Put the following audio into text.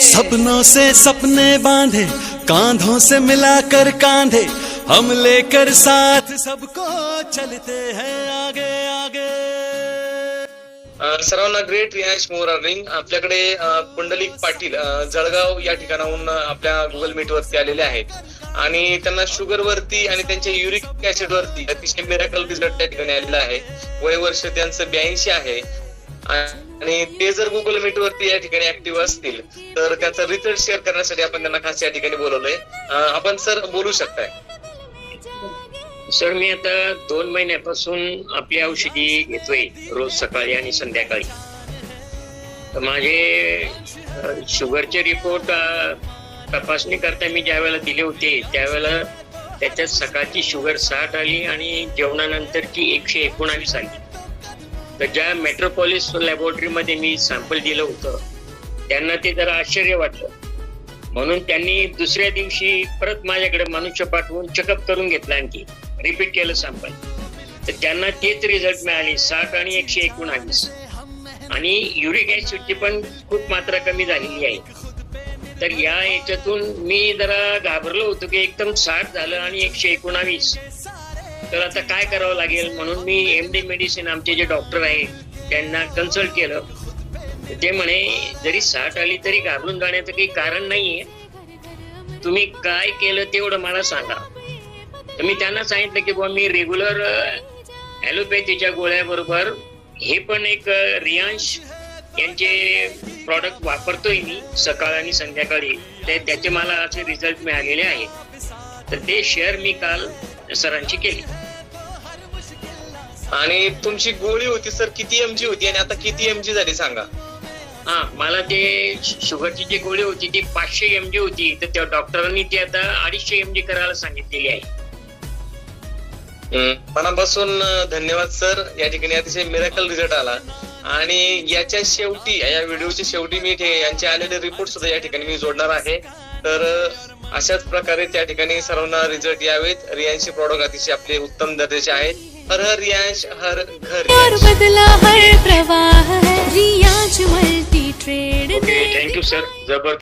सपनों से सपने बांधे, कांधों से मिलाकर कांधे, हम लेकर साथ सबको चलते हैं आगे आगे। सर्वांना ग्रेट रियांश मोरारिंग आपल्याकडे पुंडलिक पाटील जळगाव या ठिकाणाहून आपल्या गुगल मीट वरती आलेले आहेत आणि त्यांना शुगर वरती आणि त्यांच्या युरिक ऍसिड वरती अतिशय मिरेकल रिझल्ट त्या ठिकाणी आलेला आहे। वय वर्ष त्यांचं 82 आहे आणि ते जर गुगल मीट वरती या ठिकाणी ऍक्टिव्ह असतील तर त्याचा रिझल्ट शेअर करण्यासाठी आपण त्यांना खास या ठिकाणी बोलवलंय। आपण सर बोलू शकताय? सर, मी आता 2 महिन्यापासून आपली औषधी घेतोय रोज सकाळी आणि संध्याकाळी। तर माझे शुगरचे रिपोर्ट तपासणी करता मी ज्या वेळेला दिले होते त्यावेळेला त्याच्यात सकाळची शुगर 60 आली आणि जेवणानंतरची 119 आली। तर ज्या मेट्रोपॉलिस लॅबोरेटरीमध्ये मी सॅम्पल दिलं होतं त्यांना ते जरा आश्चर्य वाटलं, म्हणून त्यांनी दुसऱ्या दिवशी परत माझ्याकडे मनुष्य पाठवून चेकअप करून घेतलं, आणखी रिपीट केलं सॅम्पल। तर त्यांना तेच रिझल्ट मिळाले 60 आणि 119 आणि युरिक ऍसिडची पण खूप मात्रा कमी झालेली आहे। तर या याच्यातून मी जरा घाबरलो होतो की एकदम 60 झालं आणि 119, तर आता काय करावं लागेल, म्हणून मी MD मेडिसिन आमचे जे डॉक्टर आहेत त्यांना कन्सल्ट केलं। ते म्हणे जरी 60 आली तरी घाबरून जाण्याचं काही कारण नाहीये, तुम्ही काय केलं तेवढं मला सांगा। तर मी त्यांना सांगितलं की बुवा मी रेग्युलर ॲलोपॅथीच्या गोळ्याबरोबर हे पण एक रियांश यांचे प्रॉडक्ट वापरतोय मी सकाळ आणि संध्याकाळी, त्याचे मला असे रिझल्ट मिळालेले आहेत। तर ते शेअर मी काल सरांची केली। आणि तुमची गोळी होती सर किती mg होती आणि आता किती mg झाली सांगा? मला ते शुगरची जी गोळी होती ती 500 mg होती, तर त्या डॉक्टरांनी ती आता 250 mg करायला सांगितलेली आहे। मनापासून धन्यवाद सर, या ठिकाणी अतिशय मिरेकल रिझल्ट आला आणि याच्या शेवटी या व्हिडिओच्या शेवटी मी यांचे आलेले रिपोर्ट सुद्धा या ठिकाणी मी जोडणार आहे। तर अशाच प्रकारे त्या ठिकाणी सर्वांना रिझल्ट यावेत। रियांशचे प्रॉडक्ट अतिशय आपले उत्तम दर्जाचे आहेत। हर हर रियांश, हर घर बदला हर प्रवाह है Riyansh multi trade. Thank you sir, जबरदस्त।